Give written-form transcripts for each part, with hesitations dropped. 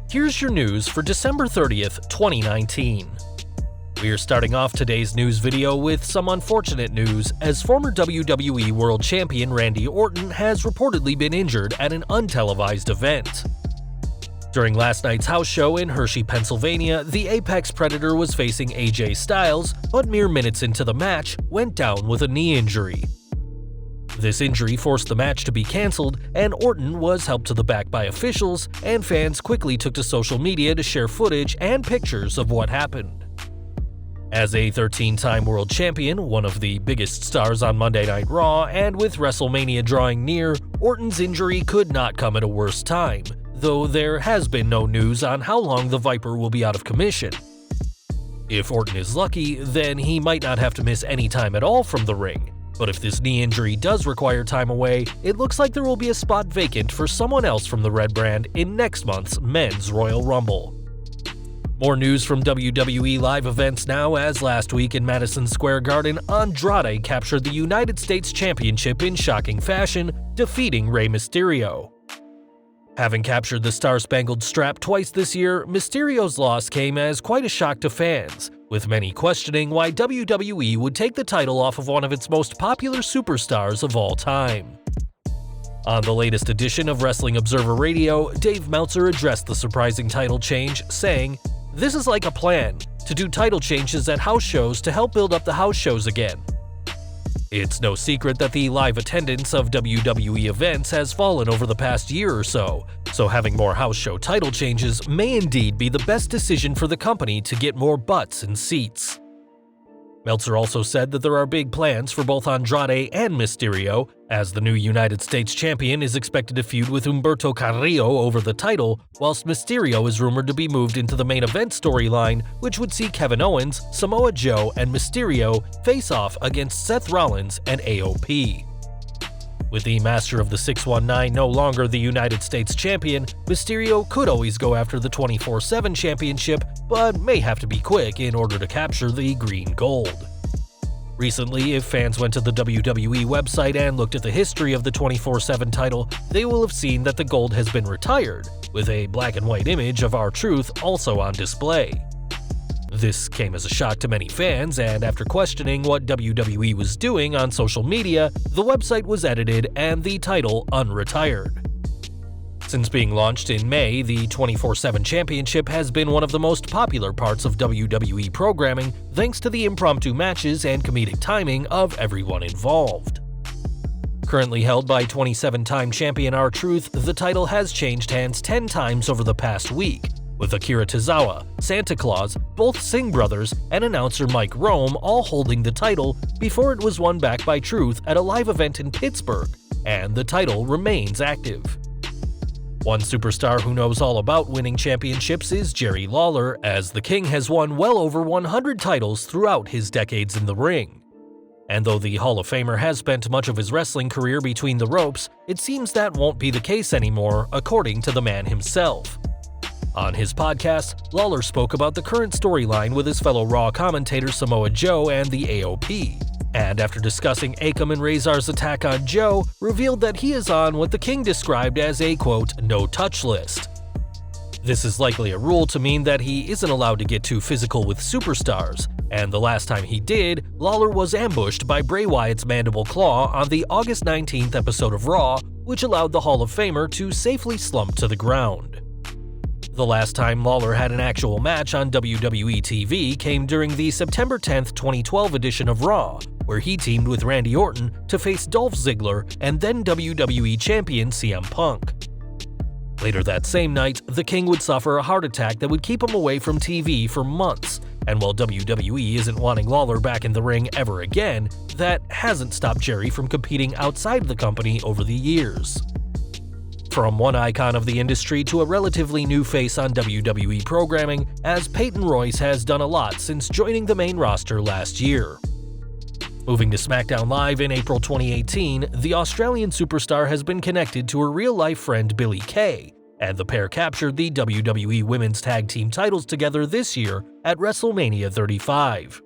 Here's your news for December 30th, 2019. We're starting off today's news video with some unfortunate news, as former WWE World Champion Randy Orton has reportedly been injured at an untelevised event. During last night's house show in Hershey, Pennsylvania, the Apex Predator was facing AJ Styles, but mere minutes into the match, went down with a knee injury. This injury forced the match to be cancelled, and Orton was helped to the back by officials, and fans quickly took to social media to share footage and pictures of what happened. As a 13-time world champion, one of the biggest stars on Monday Night Raw, and with WrestleMania drawing near, Orton's injury could not come at a worse time, though there has been no news on how long the Viper will be out of commission. If Orton is lucky, then he might not have to miss any time at all from the ring. But if this knee injury does require time away, it looks like there will be a spot vacant for someone else from the Red Brand in next month's Men's Royal Rumble. More news from WWE live events now, as last week in Madison Square Garden, Andrade captured the United States Championship in shocking fashion, defeating Rey Mysterio. Having captured the Star-Spangled Strap twice this year, Mysterio's loss came as quite a shock to fans, with many questioning why WWE would take the title off of one of its most popular superstars of all time. On the latest edition of Wrestling Observer Radio, Dave Meltzer addressed the surprising title change, saying, "This is like a plan, to do title changes at house shows to help build up the house shows again. It's no secret that the live attendance of WWE events has fallen over the past year or so having more house show title changes may indeed be the best decision for the company to get more butts in seats." Meltzer also said that there are big plans for both Andrade and Mysterio, as the new United States Champion is expected to feud with Humberto Carrillo over the title, whilst Mysterio is rumored to be moved into the main event storyline, which would see Kevin Owens, Samoa Joe, and Mysterio face off against Seth Rollins and AOP. With the Master of the 619 no longer the United States Champion, Mysterio could always go after the 24/7 Championship, but may have to be quick in order to capture the green gold. Recently, if fans went to the WWE website and looked at the history of the 24/7 title, they will have seen that the gold has been retired, with a black and white image of R-Truth also on display. This came as a shock to many fans, and after questioning what WWE was doing on social media, the website was edited and the title unretired. Since being launched in May, the 24/7 Championship has been one of the most popular parts of WWE programming, thanks to the impromptu matches and comedic timing of everyone involved. Currently held by 27-time champion R-Truth, the title has changed hands 10 times over the past week, with Akira Tozawa, Santa Claus, both Singh brothers, and announcer Mike Rome all holding the title before it was won back by Truth at a live event in Pittsburgh, and the title remains active. One superstar who knows all about winning championships is Jerry Lawler, as the King has won well over 100 titles throughout his decades in the ring. And though the Hall of Famer has spent much of his wrestling career between the ropes, it seems that won't be the case anymore, according to the man himself. On his podcast, Lawler spoke about the current storyline with his fellow Raw commentator Samoa Joe and the AOP, and after discussing Akam and Razor's attack on Joe, revealed that he is on what the King described as a, quote, no-touch list. This is likely a rule to mean that he isn't allowed to get too physical with superstars, and the last time he did, Lawler was ambushed by Bray Wyatt's mandible claw on the August 19th episode of Raw, which allowed the Hall of Famer to safely slump to the ground. The last time Lawler had an actual match on WWE TV came during the September 10th, 2012 edition of Raw, where he teamed with Randy Orton to face Dolph Ziggler and then WWE Champion CM Punk. Later that same night, the King would suffer a heart attack that would keep him away from TV for months, and while WWE isn't wanting Lawler back in the ring ever again, that hasn't stopped Jerry from competing outside the company over the years. From one icon of the industry to a relatively new face on WWE programming, as Peyton Royce has done a lot since joining the main roster last year. Moving to SmackDown Live in April 2018, the Australian superstar has been connected to her real-life friend Billie Kay, and the pair captured the WWE Women's Tag Team titles together this year at WrestleMania 35.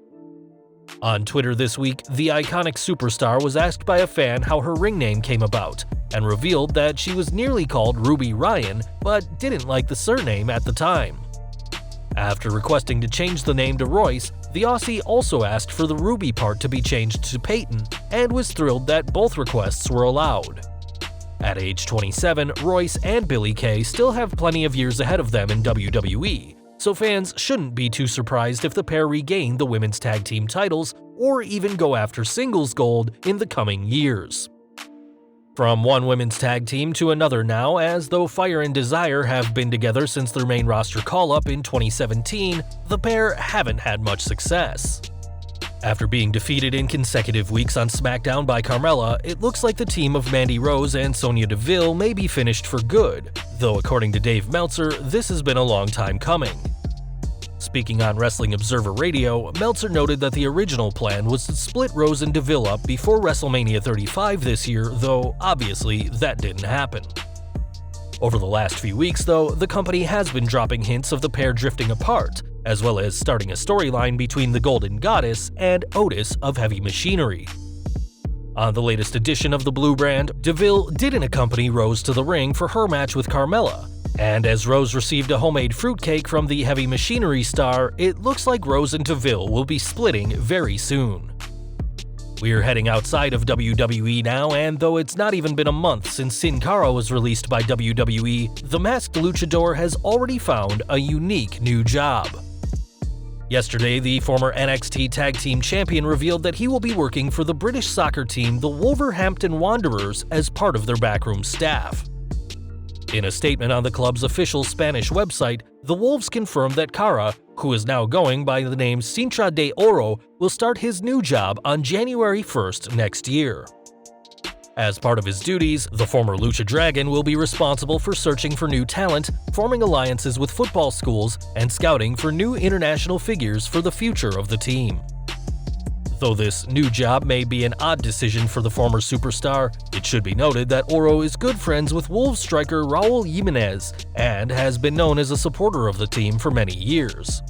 On Twitter this week, the iconic superstar was asked by a fan how her ring name came about, and revealed that she was nearly called Ruby Ryan, but didn't like the surname at the time. After requesting to change the name to Royce, the Aussie also asked for the Ruby part to be changed to Peyton, and was thrilled that both requests were allowed. At age 27, Royce and Billie Kay still have plenty of years ahead of them in WWE, so fans shouldn't be too surprised if the pair regain the women's tag team titles or even go after singles gold in the coming years. From one women's tag team to another now, as though Fire and Desire have been together since their main roster call-up in 2017, the pair haven't had much success. After being defeated in consecutive weeks on SmackDown by Carmella, it looks like the team of Mandy Rose and Sonya Deville may be finished for good, though according to Dave Meltzer, this has been a long time coming. Speaking on Wrestling Observer Radio, Meltzer noted that the original plan was to split Rose and Deville up before WrestleMania 35 this year, though obviously that didn't happen. Over the last few weeks, though, the company has been dropping hints of the pair drifting apart, as well as starting a storyline between the Golden Goddess and Otis of Heavy Machinery. On the latest edition of the Blue Brand, Deville didn't accompany Rose to the ring for her match with Carmella, and as Rose received a homemade fruitcake from the Heavy Machinery star, it looks like Rose and Deville will be splitting very soon. We're heading outside of WWE now, and though it's not even been a month since Sin Cara was released by WWE, the masked luchador has already found a unique new job. Yesterday, the former NXT Tag Team Champion revealed that he will be working for the British soccer team the Wolverhampton Wanderers as part of their backroom staff. In a statement on the club's official Spanish website, the Wolves confirmed that Cara, who is now going by the name Sintra de Oro, will start his new job on January 1st next year. As part of his duties, the former Lucha Dragon will be responsible for searching for new talent, forming alliances with football schools, and scouting for new international figures for the future of the team. Though this new job may be an odd decision for the former superstar, it should be noted that Oro is good friends with Wolves striker Raul Jimenez and has been known as a supporter of the team for many years.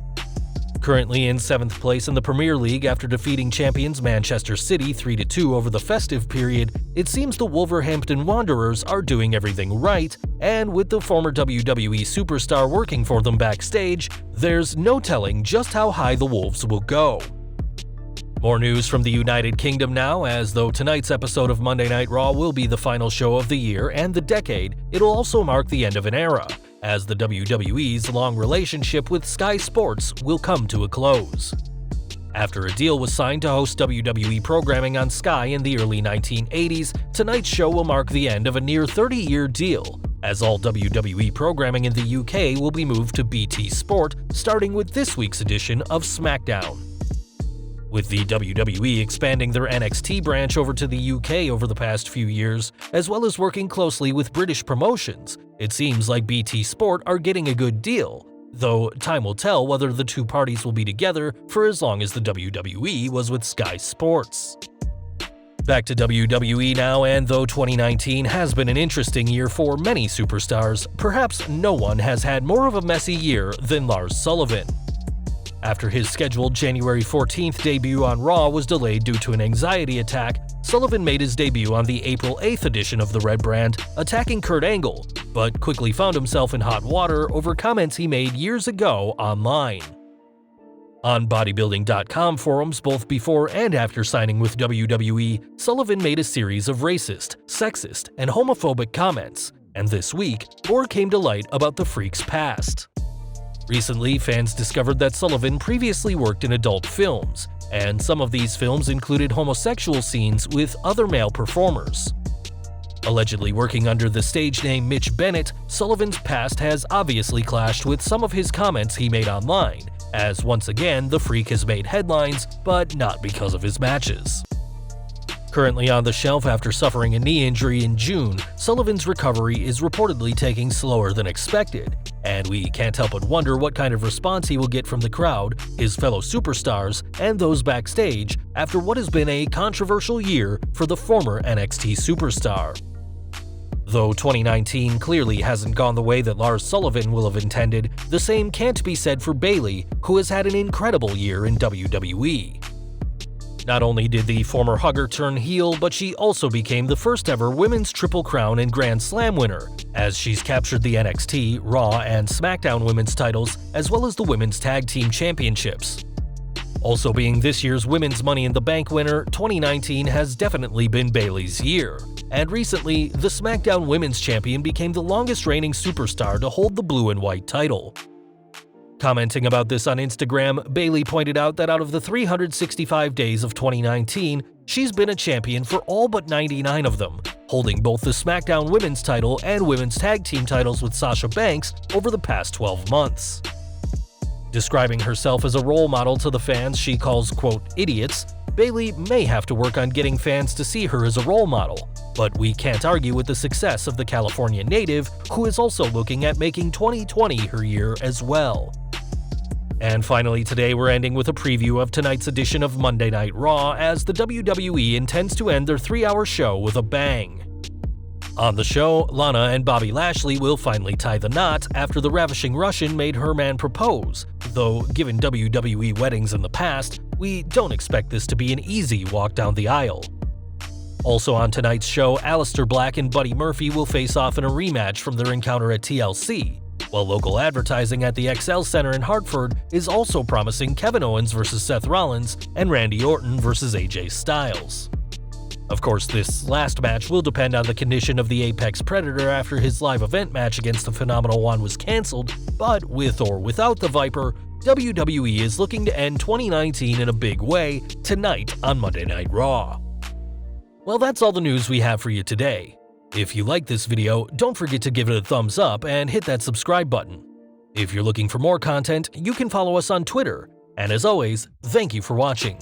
Currently in 7th place in the Premier League after defeating champions Manchester City 3-2 over the festive period, it seems the Wolverhampton Wanderers are doing everything right, and with the former WWE superstar working for them backstage, there's no telling just how high the Wolves will go. More news from the United Kingdom now, as though tonight's episode of Monday Night Raw will be the final show of the year and the decade, it'll also mark the end of an era, as the WWE's long relationship with Sky Sports will come to a close. After a deal was signed to host WWE programming on Sky in the early 1980s, tonight's show will mark the end of a near 30-year deal, as all WWE programming in the UK will be moved to BT Sport, starting with this week's edition of SmackDown. With the WWE expanding their NXT branch over to the UK over the past few years, as well as working closely with British promotions, it seems like BT Sport are getting a good deal, though time will tell whether the two parties will be together for as long as the WWE was with Sky Sports. Back to WWE now, and though 2019 has been an interesting year for many superstars, perhaps no one has had more of a messy year than Lars Sullivan. After his scheduled January 14th debut on Raw was delayed due to an anxiety attack, Sullivan made his debut on the April 8th edition of the Red Brand, attacking Kurt Angle, but quickly found himself in hot water over comments he made years ago online. On bodybuilding.com forums both before and after signing with WWE, Sullivan made a series of racist, sexist, and homophobic comments, and this week, more came to light about the Freak's past. Recently, fans discovered that Sullivan previously worked in adult films, and some of these films included homosexual scenes with other male performers. Allegedly working under the stage name Mitch Bennett, Sullivan's past has obviously clashed with some of his comments he made online, as once again the Freak has made headlines, but not because of his matches. Currently on the shelf after suffering a knee injury in June, Sullivan's recovery is reportedly taking slower than expected, and we can't help but wonder what kind of response he will get from the crowd, his fellow superstars, and those backstage after what has been a controversial year for the former NXT superstar. Though 2019 clearly hasn't gone the way that Lars Sullivan will have intended, the same can't be said for Bayley, who has had an incredible year in WWE. Not only did the former hugger turn heel, but she also became the first ever Women's Triple Crown and Grand Slam winner, as she's captured the NXT, Raw, and SmackDown Women's titles, as well as the Women's Tag Team Championships. Also being this year's Women's Money in the Bank winner, 2019 has definitely been Bayley's year, and recently, the SmackDown Women's Champion became the longest reigning superstar to hold the blue and white title. Commenting about this on Instagram, Bayley pointed out that out of the 365 days of 2019, she's been a champion for all but 99 of them, holding both the SmackDown Women's title and Women's Tag Team titles with Sasha Banks over the past 12 months. Describing herself as a role model to the fans she calls, quote, idiots, Bayley may have to work on getting fans to see her as a role model, but we can't argue with the success of the California native, who is also looking at making 2020 her year as well. And finally today we're ending with a preview of tonight's edition of Monday Night Raw, as the WWE intends to end their 3-hour show with a bang. On the show, Lana and Bobby Lashley will finally tie the knot after the ravishing Russian made her man propose, though given WWE weddings in the past, we don't expect this to be an easy walk down the aisle. Also on tonight's show, Aleister Black and Buddy Murphy will face off in a rematch from their encounter at TLC, while local advertising at the XL Center in Hartford is also promising Kevin Owens vs Seth Rollins and Randy Orton vs AJ Styles. Of course, this last match will depend on the condition of the Apex Predator after his live event match against the Phenomenal One was cancelled, but with or without the Viper, WWE is looking to end 2019 in a big way tonight on Monday Night Raw. Well, that's all the news we have for you today. If you like this video, don't forget to give it a thumbs up and hit that subscribe button. If you're looking for more content, you can follow us on Twitter. And as always, thank you for watching.